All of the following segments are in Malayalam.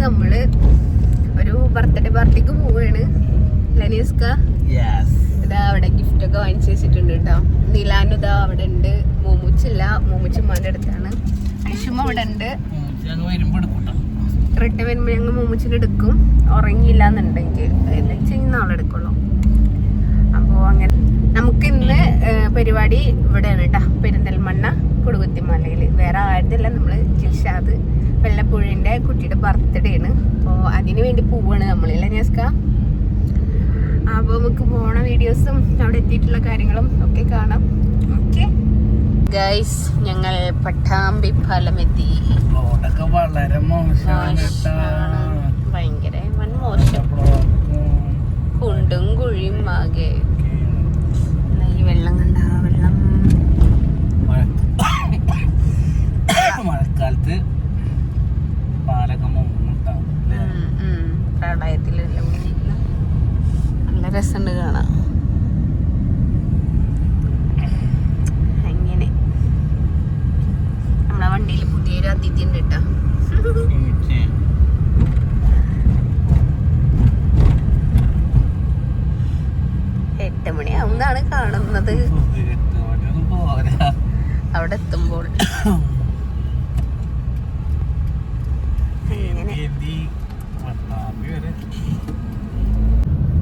നമ്മള് ഒരു ബർത്ത്ഡേ പാർട്ടിക്ക് പോവാണ്. ലനീസ്ക ഇതാ അവിടെ ഗിഫ്റ്റ് ഒക്കെ വാങ്ങിച്ചു വെച്ചിട്ടുണ്ട് കേട്ടോ. നിലാനുദാ അവിടെ ഉണ്ട്. മോമുച്ചില്ല, മോമുച്ചുമ്മാന്റെ അടുത്താണ്. ഐഷുമ്മ അവിടെ ഉണ്ട്. റിട്ടേൺ വരുമ്പോ ഞങ്ങൾ മോമുച്ചിന് എടുക്കും. ഉറങ്ങിയില്ല എന്നുണ്ടെങ്കിൽ നാളെ എടുക്കുള്ളൂ. അപ്പോൾ അങ്ങനെ നമുക്ക് ഇന്ന് പരിപാടി ഇവിടെയാണ് കേട്ടോ, പെരിന്തൽമണ്ണ കൊടുകുത്തിമലയിൽ. വേറെ ആരുതല്ല, നമ്മൾ ജിൽഷാദ് വെള്ളപ്പുഴന്റെ കുട്ടിയുടെ ബർത്ത്ഡേ ആണ്. അപ്പോൾ അതിന് വേണ്ടി പോവാണ് നമ്മളില്ല ഞാസ്ക. അപ്പോൾ നമുക്ക് പോണ വീഡിയോസും അവിടെ എത്തിയിട്ടുള്ള കാര്യങ്ങളും ഒക്കെ കാണാം. ഓക്കെ ഗൈസ്, ഞങ്ങൾ പട്ടാമ്പി പാലമെത്തി. വളരെ ഭയങ്കര മോശം, കുണ്ടും കുഴിയും ആകെ. ഈ വെള്ളം കണ്ട വെള്ളം മഴക്കാലത്ത് പാലൊക്കെ പ്രളയത്തിലെല്ലാം നല്ല രസമുണ്ട് കാണാൻ. അങ്ങനെ നമ്മളെ വണ്ടിയിൽ പുതിയൊരു അതിഥി ഉണ്ട് കേട്ടോ. 8 മണിയാവുന്നതാണ് കാണുന്നത് അവിടെ എത്തുമ്പോൾ.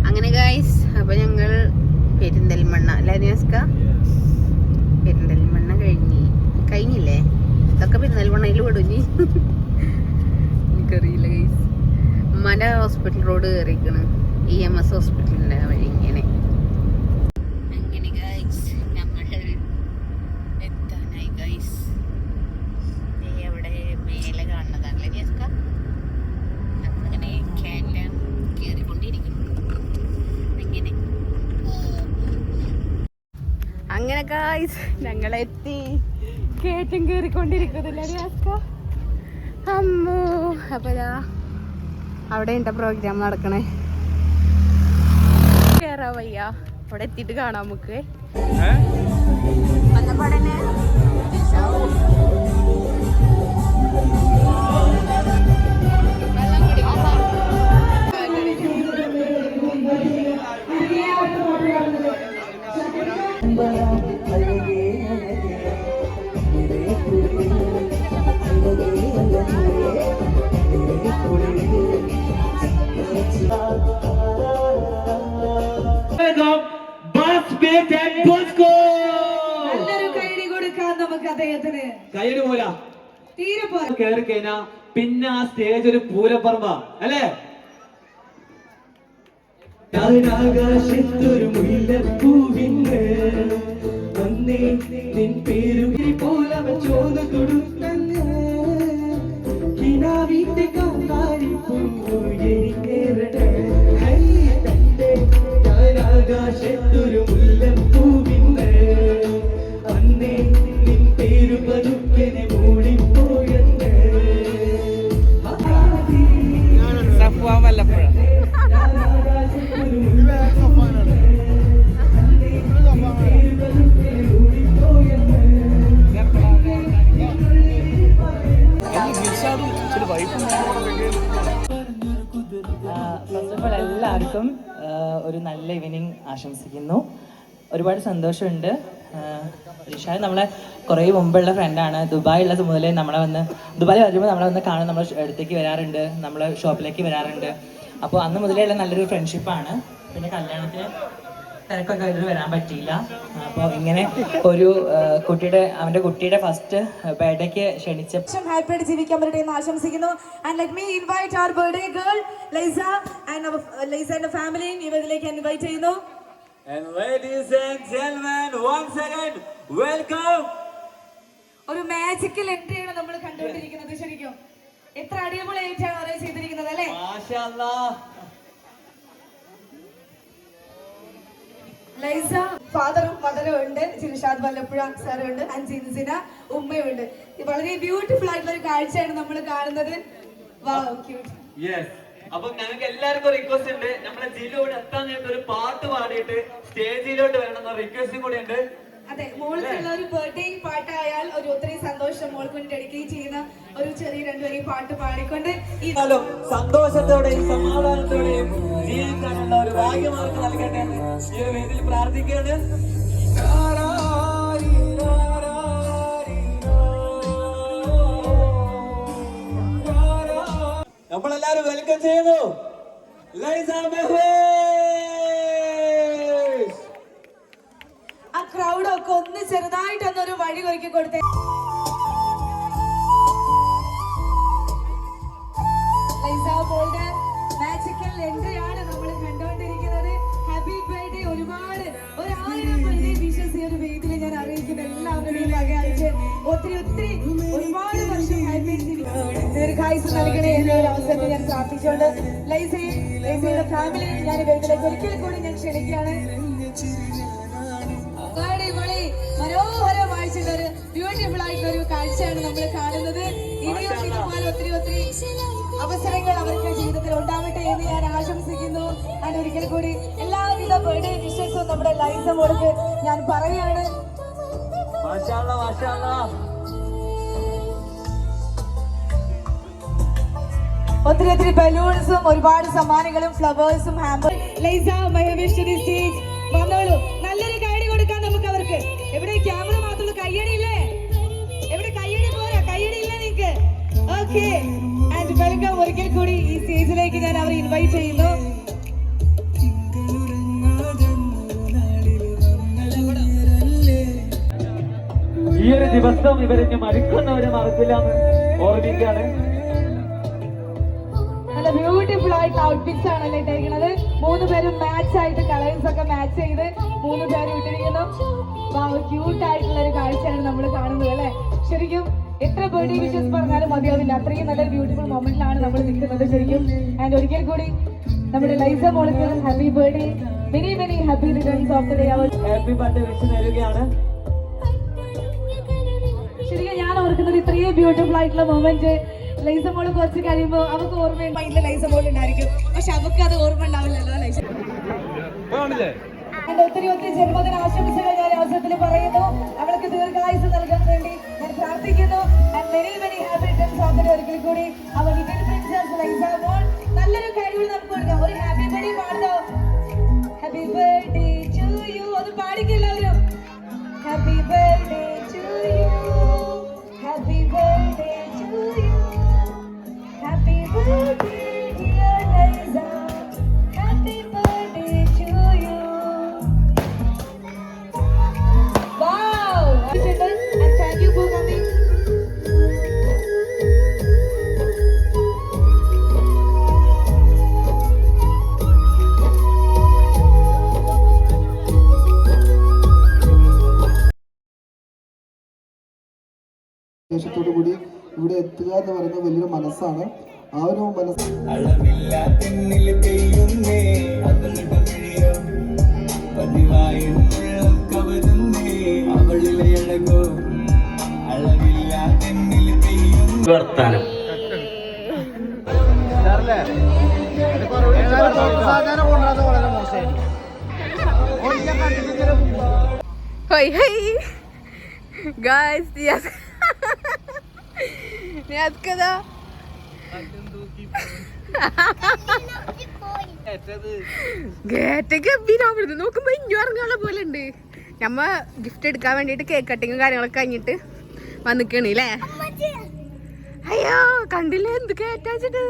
അങ്ങനെ ഗൈസ്, അപ്പൊ ഞങ്ങൾ പെരിന്തൽമണ്ണ ലനിയസ്ക പെരിന്തൽമണ്ണ കഴിഞ്ഞില്ലേ? ഇതൊക്കെ പെരിന്തൽമണ്ണയിൽ വിടുഞ്ഞി എനിക്കറിയില്ല ഗൈസ്. ഉമ്മാന്റെ ഹോസ്പിറ്റൽ റോഡ് കയറിയിരിക്കണ്, EMS ഹോസ്പിറ്റലിന്റെ വഴി. ഇങ്ങനെ ഞങ്ങൾ എത്താനായി ഗൈസ്. അവിടെ മേലെ കാണുന്നതാണ് ലനിയസ്ക. നമ്മളിങ്ങനെ ക്യാൻറ്റം കയറിക്കൊണ്ടിരിക്കുന്നു. അങ്ങനെ ഗൈസ് ഞങ്ങളെത്തി, കയറ്റം കയറിക്കൊണ്ടിരിക്കുന്നില്ല ലനിയസ്ക. അമ്മോ, അപ്പൊ അവിടെ ഉണ്ട് പ്രോഗ്രാം നടക്കണേ. കേറാ വയ്യ, അവിടെ എത്തിയിട്ട് കാണാം നമുക്ക്. കയ്യടി പോല കയറി കഴിഞ്ഞാ പിന്നെ ആ സ്റ്റേജ് ഒരു പൂരപ്പറമ്പ അല്ലേ? ആകാശത്തൊരു മുല്ലപ്പൂവിന് വന്നേ നിൻ പേരുകിരി പോലെ ചോന്ന് കൊടുത്തന്ന് കിനാവിന്റെ കാന്താരിപ്പൂ എനിക്കേറട്ടെ. ആകാശത്തൊരു മുല്ലപ്പൂവിന് വന്നേ നിൻ പേരു പതുക്കനെ മൂടിപ്പോയെന്ന് സഫ്വാൻ വല്ലപ്പുഴ. എല്ലാവർക്കും ഒരു നല്ല ഈവനിങ് ആശംസിക്കുന്നു. ഒരുപാട് സന്തോഷമുണ്ട്. റിഷാദ് നമ്മളെ കുറേ മുമ്പുള്ള ഫ്രണ്ടാണ്. ദുബായിലുള്ള മുതലേ ദുബായിൽ വരുമ്പോൾ നമ്മളെ വന്ന് കാണാൻ നമ്മളെ അടുത്തേക്ക് വരാറുണ്ട്, നമ്മളെ ഷോപ്പിലേക്ക് വരാറുണ്ട്. അപ്പോൾ അന്ന് മുതലേ ഉള്ള നല്ലൊരു ഫ്രണ്ട്ഷിപ്പാണ്. പിന്നെ കല്യാണത്തിന് തിരക്കൊക്കെ ആയിട്ട് വരാൻ പറ്റിയില്ല. അപ്പോൾ ഇങ്ങനെ ഒരു അവൻ്റെ കുട്ടിയുടെ ഫസ്റ്റ് ബർത്ത്ഡേക്ക് ക്ഷണിച്ച ഹാപ്പിയായിട്ട് ജീവിക്കാൻ പറ്റട്ടെ എന്ന് ആശംസിക്കുന്നു. And let me invite our birthday girl Liza and family ഇവരിലേക്ക് ഇൻവൈറ്റ് ചെയ്യുന്നു. And ladies and gentlemen, once again, welcome. ഒരു മാജിക്കൽ എൻട്രിയാണ് നമ്മൾ കണ്ടുകൊണ്ടിരിക്കുന്നത്. ശരിക്കും എത്ര അടിപൊളിയായിട്ടാണ് അറേഞ്ച് ചെയ്തിരിക്കുന്നത് അല്ലേ? മാഷാഅല്ലാഹ്. ലൈസ ഫാദറും മദറും ഉണ്ട്, ജിൽഷാദ് വല്ലപ്പുഴ സാറുണ്ട്, ആൻഡ് ജിൻസിന ഉമ്മയുണ്ട്. വളരെ ബ്യൂട്ടിഫുൾ ആയിട്ടുള്ള ഒരു കാഴ്ചയാണ് നമ്മൾ കാണുന്നത്. വാവ്, ക്യൂട്ട്. യെസ്. അപ്പൊ ഞങ്ങൾക്ക് എല്ലാവർക്കും റിക്വസ്റ്റ് ഉണ്ട്, നമ്മളെ ജില്ലോട് എത്താൻ നേരത്തെ ഒരു പാട്ട് പാടിയിട്ട് സ്റ്റേജിലോട്ട് വരണം എന്ന റിക്വസ്റ്റും കൂടി ഉണ്ട്. അതെ, മോൾക്കുള്ള ഒരു ബർത്ത്ഡേ പാട്ടായാൽ ഒരു ഒത്തിരി സന്തോഷം മോൾക്ക് വേണ്ടി ഡെഡിക്കേറ്റ് ചെയ്യുന്ന ഒരു ചെറിയ രണ്ടുപേരും പാട്ട് പാടിക്കൊണ്ട് ഈ സന്തോഷത്തോടെയും സമാധാനത്തോടെയും ജീവിക്കാനുള്ള ഒരു ഭാഗ്യമാർക്ക് നൽകട്ടെ എന്ന് ഈ ഒരു വേദിയിൽ പ്രാർത്ഥിക്കുകയാണ്. നമ്മളെല്ലാരും വെൽക്കം ചെയ്യുന്നു ലൈസ മെഹ്വേഷ്. ആ ക്രൗഡൊക്കെ ഒന്ന് ചെറുതായിട്ടൊന്നൊരു വഴി ഒരുക്കി കൊടുത്തേ. ലൈസ മോളുടെ മാജിക്കൽ എൻട്രിയാണ് നമ്മൾ കണ്ടുകൊണ്ടിരിക്കുന്നത്. Happy birthday. ഒരുപാട് 1000 ബർത്ത്ഡേ വിഷസ് ഈ ഒരു വേദിയിൽ ഞാൻ അറിയിക്കുന്നു. എല്ലാവരുടെയും വകയായിട്ട് ഒത്തിരി ഒരുപാട് വർഷം ഹാപ്പി ദീർഘായുസ് നൽകണേ എന്ന ഒരു അവസരത്തിൽ ഞാൻ പ്രാർത്ഥിച്ചുകൊണ്ട് ലൈസയുടെ ഫാമിലി ഞാൻ വേദിയിലേക്ക് ഒരിക്കൽ കൂടി ഞാൻ ക്ഷണിക്കുകയാണ്. അടിപൊളി മനോഹരമായിട്ടുള്ള ഒരു ബ്യൂട്ടിഫുൾ ആയിട്ടുള്ള ഒരു കാഴ്ചയാണ് നമ്മൾ കാണുന്നത്. ഇനിയും ഇതുപോലെ ഒത്തിരി അവസരങ്ങൾ അവർക്ക് ജീവിതത്തിൽ ഉണ്ടാവട്ടെ എന്ന് ഞാൻ ആശംസിക്കുന്നു. ഞാൻ ഒരിക്കൽ കൂടി എല്ലാവിധ ബർത്ത്ഡേ വിഷസും നമ്മുടെ ലൈസ മോൾക്ക് ഞാൻ പറയുകയാണ്. ഒത്തിരി ബലൂൺസും ഒരുപാട് സമ്മാനങ്ങളും ഫ്ലവേഴ്സും ഹാമ്പർ. ലൈസ മെഹ്വേഷ് സ്റ്റേജ് വന്നോളൂ. നല്ലൊരു കൈയടി കൊടുക്കാം നമുക്ക് അവർക്ക്. എവിടെ ക്യാമറ മാത്രമുള്ള കയ്യടിയില്ലേ? എവിടെ കയ്യടി പോരാ? കയ്യടി ഇല്ല നിങ്ങൾക്ക്? Okay, and welcome. ഒരിക്കൽ കൂടി ഈ സ്റ്റേജിലേക്ക് ഞാൻ അവരെ ഇൻവൈറ്റ് ചെയ്യുന്നു. ഈ ഒരു ദിവസം ഇവരിഞ്ഞ് മരിക്കുന്നവരെ മറക്കില്ലാന്ന് ഓർമ്മിക്കാണ്. നല്ല ബ്യൂട്ടിഫുൾ ആയിട്ട് ഔട്ട്ഫിറ്റ്സ് ആണല്ലേ ഇട്ടിരിക്കുന്നത്. 3 പേരും മാച്ച് ആയിട്ട് കളേഴ്സ് ഒക്കെ മാച്ച് ചെയ്ത് 3 പേരും ഇട്ടിരിക്കുന്നു. ക്യൂട്ട് ആയിട്ടുള്ള ഒരു കാഴ്ചയാണ് നമ്മൾ കാണുന്നത് അല്ലെ. ശരിക്കും എത്ര ബർത്ത്ഡേ വിഷസ് പറഞ്ഞാലും മതിയാവില്ല. അത്രയും നല്ലൊരു ബ്യൂട്ടിഫുൾ മൊമെന്റിലാണ് നമ്മൾ നിൽക്കുന്നത് ശരിക്കും. ആൻഡ് ഒരിക്കൽ കൂടി നമ്മുടെ ലൈസ മോൾക്ക് happy birthday. Many happy returns of the day. Happy birthday wish നേരുകയാണ്. ശരിക്കും ഞാൻ ഓർക്കുന്നത് ഇത്രയും ബ്യൂട്ടിഫുൾ ആയിട്ടുള്ള മൊമെന്റ് ലൈസ മോള് കുറച്ച് കഴിയുമ്പോൾ അവർക്ക് ഓർമ്മ മൈൻഡിൽ ലൈസ മോൾ ഉണ്ടായിരിക്കും. പക്ഷെ അവർക്ക് അത് ഓർമ്മ ഉണ്ടാവില്ലല്ലോ ലൈസ. ഒത്തിരി ജന്മദിന ആശംസകൾ ഞാൻ അവസരത്തിൽ പറയുന്നു. അവൾക്ക് ദീർഘായുസ് നൽകാൻ വേണ്ടി ഞാൻ പ്രാർത്ഥിക്കുന്നു. Many happy returns of the day ഒരിക്കൽ കൂടി അവർ ലിറ്റിൽ പ്രിൻസസ് ലൈസ മോൾ. നല്ലൊരു കഴിവ് നമുക്ക് കൊടുക്കാം. ഒരു ഹാപ്പി ബർത്ത്ഡേ പാടുന്നോ? Happy birthday to you. അത് പാടിക്കെല്ലാവരും. Happy birthday to you. Happy birthday to you. Happy birthday dear Lisa. Happy birthday to you. Wow! And thank you for coming. ോടു കൂടി ഇവിടെ എത്തുക എന്ന് പറയുന്നത് വലിയൊരു മനസ്സാണ്. ആ ഒരു മനസ്സ് വർത്താനം ഗായ്സ് കഥാ ഗേറ്റൊക്കെ ഗംഭീരാവുന്നത് നോക്കുമ്പോ ഇഞ്ഞു ഇറങ്ങാനുള്ള പോലെ ഉണ്ട്. നമ്മ ഗിഫ്റ്റ് എടുക്കാൻ വേണ്ടിട്ട് കേക്ക് കട്ടിങ്ങും കാര്യങ്ങളൊക്കെ കഴിഞ്ഞിട്ട് വന്നിക്കണേ അല്ലേ. അയ്യോ കണ്ടില്ലേ എന്ത് കേറ്റാച്ചിട്ട്.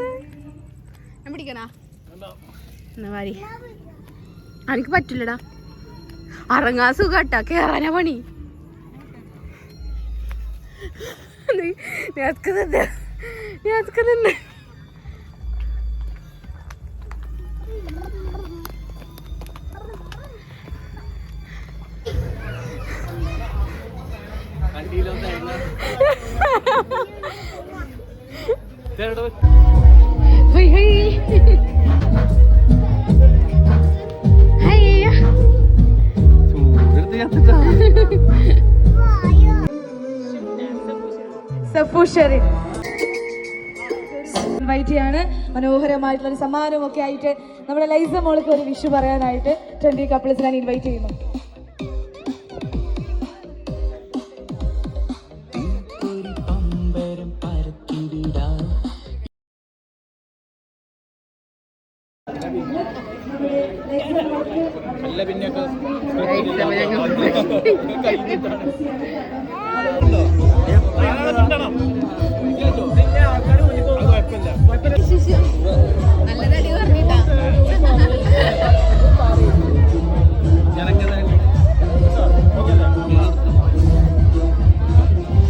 ഞാൻ പിടിക്കണാ എന്നാ വാരി. എനിക്ക് പറ്റില്ലടാ. ഇറങ്ങാൻ സുഖാട്ടാ, കേറാനാ പണി. ഞാൻ ഇൻവൈറ്റ് ചെയ്യാണ്. മനോഹരമായിട്ടുള്ള ഒരു സമ്മാനവും ഒക്കെ ആയിട്ട് നമ്മുടെ ലൈസ മോൾക്ക് ഒരു വിഷു പറയാനായിട്ട് 20 കപ്പിൾസ് ഞാൻ ഇൻവൈറ്റ് ചെയ്യുന്നു. നല്ലതടി പറഞ്ഞിട്ടാ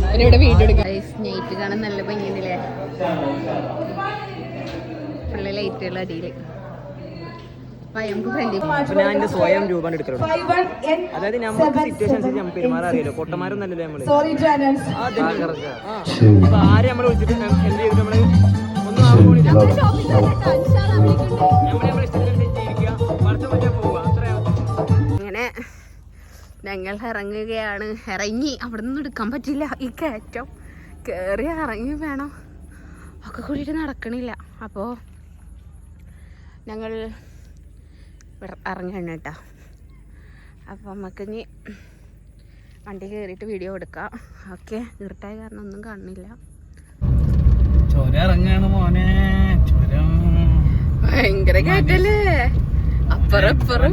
അവരിവിടെ വീഡിയോ എടുക്കാം. നൈറ്റ് കാണാൻ നല്ല ഭംഗിയുണ്ടല്ലേ, നല്ല ലൈറ്റുള്ള അടിയില്. ഞാൻ എന്റെ സ്വയം രൂപം എടുക്കലുണ്ട്. അതായത് നമുക്ക് സിറ്റുവേഷൻ അനുസരിച്ച് നമുക്ക് പെരുമാറാൻ അറിയാലോ. പൊട്ടന്മാരും നല്ലല്ലേ നമ്മള്. അപ്പൊ ആരെ നമ്മള് വിളിച്ചിട്ട് എന്ത് ചെയ്തിട്ട് നമ്മള് ഒന്നും ആവുന്നില്ല. നമ്മളെ ഇഷ്ടത്തിനനുസരിച്ച് ജീവിക്കുക, പഠിത്തം പറ്റാൻ പോവുക, അത്രയാവും. അങ്ങനെ ഞങ്ങൾ ഇറങ്ങുകയാണ്. ഇറങ്ങി അവിടെ നിന്ന് എടുക്കാൻ പറ്റില്ല, ഈ കയറ്റം കയറി ഇറങ്ങി വേണം ഒക്കെ കൂടിയിട്ട് നടക്കണില്ല. അപ്പോൾ ഞങ്ങൾ ഇറങ്ങണം കേട്ടോ. അപ്പോൾ നമുക്ക് ഇനി വണ്ടി കയറിയിട്ട് വീഡിയോ എടുക്കാം. ഓക്കെ, ഇരുട്ടായ കാരണം ഒന്നും കാണുന്നില്ല. ചുരം ഇറങ്ങാണ് മോനെ, ചുരം ഭയങ്കര കയറ്റല്ലേ. അപ്പുറം ഇപ്പുറം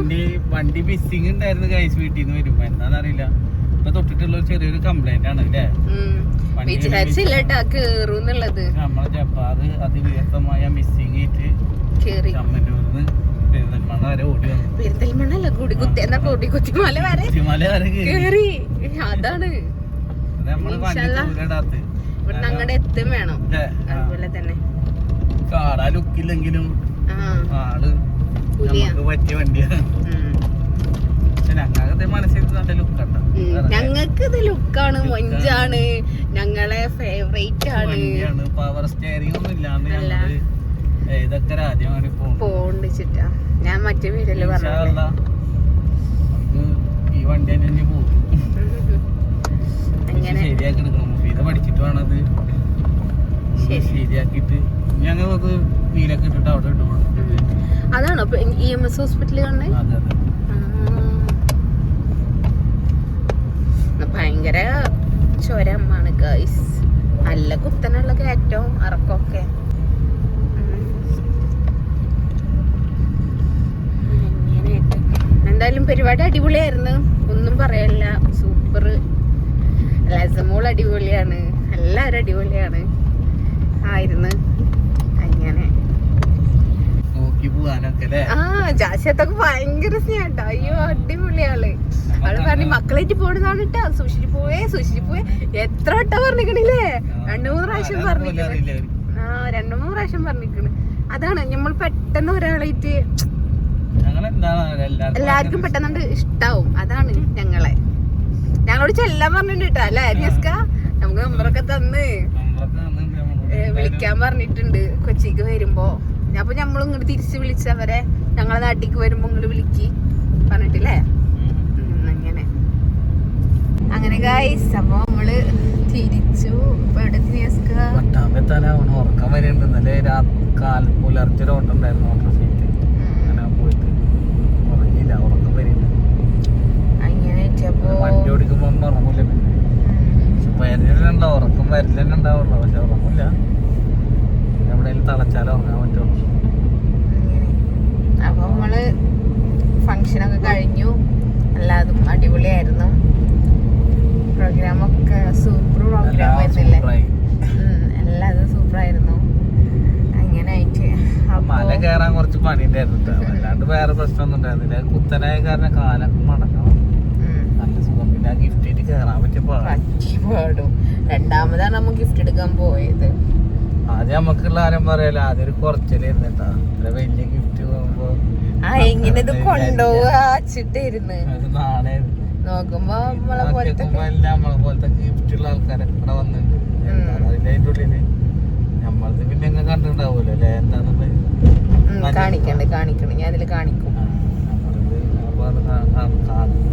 വണ്ടി മിസ്സിങ് ഉണ്ടായിരുന്നു ഗൈസ് വീട്ടിൽ നിന്ന് വരുമ്പോ. എന്താണെന്നറിയില്ല, ഇപ്പൊ തൊട്ടിട്ടുള്ള ചെറിയൊരു കംപ്ലൈന്റ് ആണ് അല്ലേ. വിചാരിച്ചില്ല കേട്ടാ കേറൂന്നുള്ളത്. നമ്മളെ ജപ്പാറ് അതിവ്യക്തമായ മിസ്സിങ് ആയിട്ട് കേറി കമ്മന്നൂരിന്ന് പെരിന്തൽമണ്ണ വരെ ഓടി വന്നു. പെരിന്തൽമണ്ണല്ല, കുടികുത്തിയെന്ന കുടികുത്തിമല വരെ കേറി. അതാണ് നമ്മള് വണ്ടി ദൂരടാത്ത് ഇവിടെ അങ്ങടെ എത്തും വേണം. അതുപോലെ തന്നെ കാണാൻ ലുക്കില്ലെങ്കിലും ആള് നമുക്ക് പറ്റിയ വണ്ടിയാണ്. പക്ഷെ ഞങ്ങൾക്ക് മനസ്സിൽ നല്ല ലുക്കുണ്ട്. ഞങ്ങൾക്ക് ഇത് ലുക്കാണ്, മൊഞ്ചാണ്, ഞങ്ങളെ ഫേവറേറ്റ് ആണ്. പവർ സ്റ്റിയറിംഗ് ഒന്നും ഇല്ലാണ്ട് ഞങ്ങള് ഇതൊക്കെ ആദ്യമാണ് പോണ്ടിച്ചിട്ടാ. ഞാൻ മറ്റേ വീട്ടില് പറഞ്ഞു നമുക്ക് ഈ വണ്ടി തന്നെ പോകും. ശരിയാക്കി എടുക്കണം. ഇത് പഠിച്ചിട്ട് വേണത് ശരിയാക്കിട്ട് ഞങ്ങൾക്ക് വീലൊക്കെ ഇട്ടിട്ട് അവിടെ ഇട്ടുപോകും. അതാണോ EMS ഹോസ്പിറ്റലിൽ കണ്ടേ? ഭയങ്കര ചുരമാണ് ഗൈസ്, നല്ല കുത്തനുള്ള കയറ്റവും ഇറക്കമൊക്കെ. എന്തായാലും പരിപാടി അടിപൊളിയായിരുന്നു, ഒന്നും പറയല്ല. സൂപ്പർ. ലസമോൾ അടിപൊളിയാണ്, എല്ലാവരും അടിപൊളിയാണ് ആയിരുന്നു. അങ്ങനെ ജാസ്യത്തൊക്കെ ഭയങ്കര സ്നേഹട്ടോ. അയ്യോ അടിപൊളിയാള്. അവള് പറഞ്ഞു മക്കളായിട്ട് പോണതാണ് കേട്ടോ, സൂക്ഷിച്ചു പോയേ സൂക്ഷിച്ചു പോയേ. എത്ര വട്ടം പറഞ്ഞിക്കണില്ലേ? 2-3 പ്രാവശ്യം പറഞ്ഞിക്കണ്. 2-3 പ്രാവശ്യം പറഞ്ഞിക്കണ്. അതാണ് നമ്മൾ പെട്ടെന്ന് ഒരാളായിട്ട് എല്ലാവർക്കും പെട്ടെന്ന് ഇഷ്ടാവും. അതാണ് ഞങ്ങളോട് ചെല്ലാൻ പറഞ്ഞിട്ടാ അല്ലേ ന്യൂസ്ക? നമുക്ക് നമ്പറൊക്കെ തന്ന് വിളിക്കാൻ പറഞ്ഞിട്ടുണ്ട് കൊച്ചിക്ക് വരുമ്പോ. അപ്പൊ നമ്മളും ഇങ്ങോട്ട് തിരിച്ച് വിളിച്ചവരെ ഞങ്ങളെ നാട്ടിലേക്ക് വരുമ്പോ ഇങ്ങോട്ട് വിളിക്ക് പറഞ്ഞിട്ടില്ലേ. അങ്ങനെ ഗൈസ്, അപ്പൊ നമ്മള് തിരിച്ചു. ഇപ്പൊ എവിടെ ഉറക്കം വരുന്നുണ്ട്. ഇന്നലെ പുലർച്ചെ ഓട്ടം ഉണ്ടായിരുന്നു, ഓട്ടോ സീറ്റ്. അങ്ങനെ പോയിട്ട് ഉറങ്ങിയില്ല, ഉറക്കം വരുന്നുണ്ട്. അങ്ങനെ വണ്ടി ഓടിക്കുമ്പോ ഒന്നും ഉറങ്ങില്ല. പിന്നെ വരലുണ്ടാവും, ഉറക്കം വരലെന്നെ ഉണ്ടാവുള്ളൂ. പക്ഷെ ഉറങ്ങില്ല. എവിടെയെങ്കിലും തളച്ചാലേ ഉറങ്ങാൻ പറ്റുള്ളൂ. അപ്പൊ നമ്മള് ഫങ്ഷനൊക്കെ കഴിഞ്ഞു, എല്ലാതും അടിപൊളിയായിരുന്നു. പ്രോഗ്രാമൊക്കെ സൂപ്പർ പ്രോഗ്രാം ആയിരുന്നില്ലേ? എല്ലാതും സൂപ്പറായിരുന്നു. അങ്ങനെ ആയിട്ട് മല കയറാൻ കുറച്ച് പണിയുണ്ടായിരുന്നു, അല്ലാണ്ട് വേറെ പ്രശ്നമൊന്നും ഉണ്ടായിരുന്നില്ല. കുത്തനായ കാരണം കാലൊക്കെ മടക്കണം, നല്ല സുഖം. പിന്നെ ആ ഗിഫ്റ്റ് ആയിട്ട് കയറാൻ പറ്റിയ പാടും. രണ്ടാമതാണ് നമ്മ ഗിഫ്റ്റ് എടുക്കാൻ പോയത്. ആദ്യം നമുക്കുള്ള ആരും പറയാലോ, ആദ്യം ഒരു കുറച്ചിലായിരുന്നിട്ടാ. അത്ര വലിയ ഗിഫ്റ്റ് പോകുമ്പോ എങ്ങനെ ഇത് കൊണ്ടുപോവാച്ചിട്ടായിരുന്നു. നാണായിരുന്നു. നോക്കുമ്പോ നമ്മളെ പോലത്തെ ഗിഫ്റ്റ് ഉള്ള ആൾക്കാരൊക്കെ ഇവിടെ വന്നിട്ടുണ്ട്. അതിന്റെ ഉള്ളില് നമ്മളത് പിന്നെ എങ്ങനെ കണ്ടിട്ടുണ്ടാവൂല്ലോ അല്ലെ? എന്താണെന്ന് കാണിക്കണ്ട് ഞാൻ അതില് കാണിക്കും.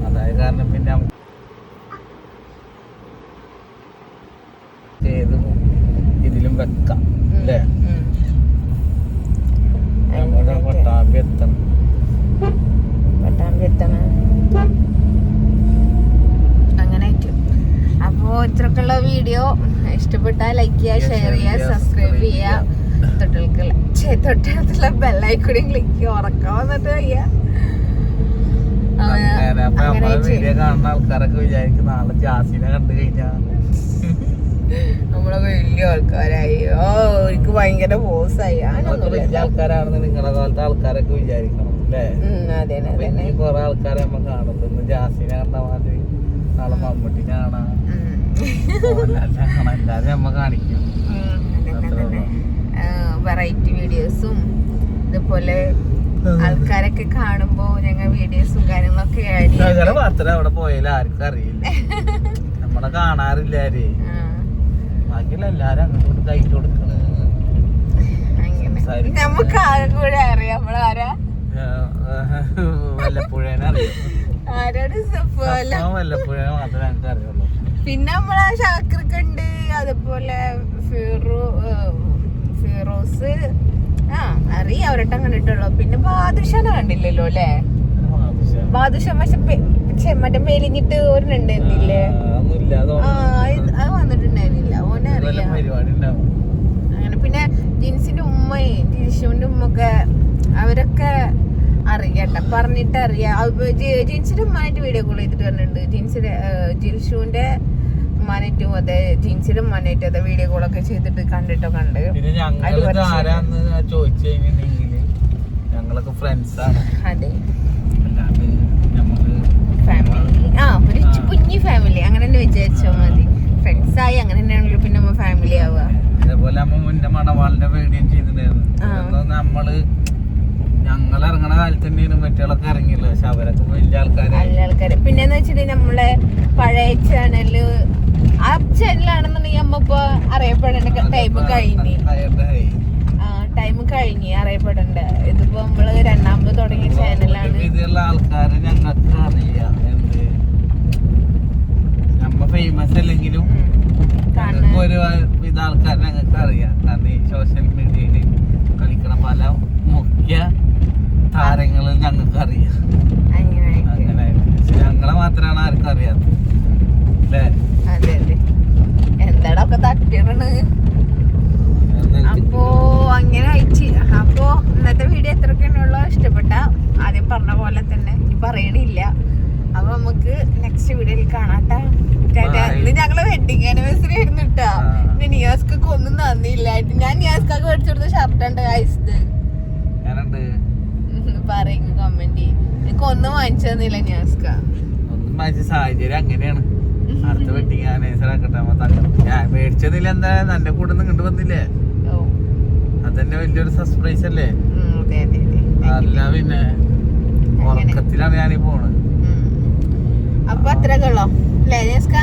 അതായത് കാരണം പിന്നെ ഏത് ഇതിലും വെക്കാം അല്ലേ? നമ്മുടെ പട്ടാമ്പി എത്തണം. അങ്ങനെ അപ്പോ ഇത്രക്കുള്ള വീഡിയോ ഇഷ്ടപ്പെട്ടാൽ ലൈക്ക് ചെയ്യുക, ഷെയർ ചെയ്യുക, സബ്സ്ക്രൈബ് ചെയ്യുക. തൊട്ടടുത്തുള്ള ബെല്ലൈക്കണും ക്ലിക്ക് ചെയ്യുക. ഉറക്കം വന്നിട്ട് വയ്യ. അങ്ങനെ അപ്പൊ നമ്മളെ വീഡിയോ കാണുന്ന ആൾക്കാരൊക്കെ വിചാരിക്കും നാളെ ജാസിനെ കണ്ടു കഴിഞ്ഞാ നമ്മളെ വലിയ ആൾക്കാരായി. ഓ എനിക്ക് ഭയങ്കര ബോസായി. വലിയ ആൾക്കാരാണെന്ന് നിങ്ങളെ പോലത്തെ ആൾക്കാരൊക്കെ വിചാരിക്കണം അല്ലേ? കൊറേ ആൾക്കാരെ നമ്മ കാണുന്നു. ജാസിനെ കണ്ട മാതിരി നാളെ മമ്മൂട്ടിനെ കാണാം, എല്ലാരും നമ്മ കാണിക്കും. വെറൈറ്റി വീഡിയോസും ഇതുപോലെ ആൾക്കാരൊക്കെ കാണുമ്പോ ഞങ്ങൾ വീഡിയോസും കാര്യങ്ങളൊക്കെ ഞങ്ങള് മാത്രം അവിടെ പോയാലും ആർക്കും അറിയില്ല, നമ്മളെ കാണാറില്ല ആര്. ബാക്കിയുള്ള എല്ലാരും അങ്ങോട്ട് കൈ കൊടുക്കണ നമുക്ക് ആകെ കൂടെ അറിയാം. നമ്മളാരാ വല്ലപ്പുഴേനെ അറിയാം, ആരാണ് വല്ലപ്പുഴേനെ മാത്രമേ ഞങ്ങൾക്ക് അറിയുള്ളൂ. പിന്നെ നമ്മളെ ഷാക്കിർക്ക് ഉണ്ട്, അതുപോലെ ഫിറോസ് അറിയാം, അവരട്ടം കണ്ടിട്ടുള്ളൂ. പിന്നെ ബാദുഷാനെ കണ്ടില്ലല്ലോ അല്ലേ? ബാദുഷ പക്ഷെ മറ്റേ മേലിഞ്ഞിട്ട് ഒരെണ്ണുണ്ടായിരുന്നില്ലേ? അത് വന്നിട്ടുണ്ടായിരുന്നില്ല, ഓനെ അറിയാം. അങ്ങനെ പിന്നെ ജിൻസിന്റെ ഉമ്മയും ജിൻഷുവിന്റെ ഉമ്മൊക്കെ അവരൊക്കെ അറിയാട്ട, പറഞ്ഞിട്ട് അറിയാം. ജിൻസിന്റെ ഉമ്മാനായിട്ട് വീഡിയോ കോൾ ചെയ്തിട്ട് പറഞ്ഞിട്ടുണ്ട്. ജിൽഷുവിന്റെ ഉമ്മാനായിട്ടും അതെ ജീൻസിന്റെ ഉമ്മാനായിട്ടും അതെ വീഡിയോ കോളൊക്കെ ചെയ്തിട്ട് കണ്ടിട്ടൊക്കെ ഉണ്ട്. പിന്നെ ഞങ്ങളൊക്കെ ആരാന്ന് ചോദിച്ചു കഴിഞ്ഞിട്ടുണ്ടെങ്കിൽ ഞങ്ങളൊക്കെ ഫ്രണ്ട്സ് ആണ്. അതെ, അല്ലാണ്ട് ഞമ്മള് ഫാമിലി ഒരു കുഞ്ഞി ഫാമിലി അങ്ങനെ തന്നെ വിചാരിച്ചാൽ മതി. ഫ്രണ്ട്സ് ആയി അങ്ങനെ തന്നെയാണല്ലോ പിന്നെ നമ്മ ഫാമിലി ആവുക. അതേപോലെ നമ്മ മുന്നേ മണവാളിന്റെ വീഡിയോ ചെയ്തിട്ടുണ്ടായിരുന്നു. നമ്മള് ഞങ്ങൾ ഇറങ്ങണ കാലത്ത് തന്നെയാണ് മറ്റുള്ളൊക്കെ ഇറങ്ങിയല്ലോ, പക്ഷെ അവരൊക്കെ വലിയ ആൾക്കാര്. പിന്നെന്ന് വെച്ചിട്ടുണ്ടെങ്കിൽ നമ്മളെ പഴയ ചാനല് ആ ചാനലാണെന്നുണ്ടെങ്കിൽ നമ്മ ഇപ്പൊ അറിയപ്പെടേണ്ട ടൈം കഴിഞ്ഞ് അറിയപ്പെടേണ്ട. ഇതിപ്പോ നമ്മള് രണ്ടാമത് തുടങ്ങിയ ചാനലാണ്. ഇതിലുള്ള ആൾക്കാര് ഞങ്ങൾക്ക് അറിയാം, എന്ത് നമ്മ ഫേമസ് അല്ലെങ്കിലും ഒരു വിധ ആൾക്കാരെ ഞങ്ങൾക്ക് അറിയാം. കാരണം ഈ സോഷ്യൽ മീഡിയയില് കളിക്കണ പല മുഖ്യ താരങ്ങളും ഞങ്ങൾക്ക് അറിയാം. അങ്ങനെ ഞങ്ങളെ മാത്രമാണ് ആർക്കും അറിയാത്തത് അല്ലേ? അതെ അതെ, എന്താടാ ഒക്കെ തട്ടിയിടണ്. അപ്പോ അങ്ങനെ അയച്ച്. അപ്പോ ഇന്നത്തെ വീഡിയോ എത്രയൊക്കെയാണുള്ളൂ ഇഷ്ടപ്പെട്ട ആദ്യം പറഞ്ഞ പോലെ തന്നെ പറയണില്ല. അപ്പൊ നമുക്ക് നെക്സ്റ്റ് വീഡിയോയിൽ കാണാട്ടാ. ഇന്ന് ഞങ്ങള് വെഡിങ് ആനിവേഴ്സറി ആയിരുന്നു കേട്ടാ. പിന്നെ നിയാസ്കൊക്കെ ഒന്നും നന്ദിയില്ലായിട്ട് ഞാൻ നിയാസ്കൊക്കെ മേടിച്ചു കൊടുത്ത ഷർട്ടുണ്ട് കായ്ച്ചത്. പറയും കമന്റ് എനിക്ക് ഒന്നും വാങ്ങിച്ചു തന്നില്ല നിയാസ്ക. ഒന്നും വാങ്ങിച്ച സാഹചര്യം അങ്ങനെയാണ്. അടുത്ത വെഡിങ് ആനിവേഴ്സറി ആക്കട്ടെ. ഞാൻ മേടിച്ചതില്ല, എന്താ എന്റെ കൂടെ ഇങ്ങോട്ട് വന്നില്ലേ? അതന്നെ വലിയൊരു സർപ്രൈസ് അല്ലേ? അല്ല പിന്നെ ഉറക്കത്തിലാണ് ഞാനീ പോണത്. അപ്പൊ അത്രയൊക്കെ ഉള്ളോ അല്ലേ നിയാസ്ക?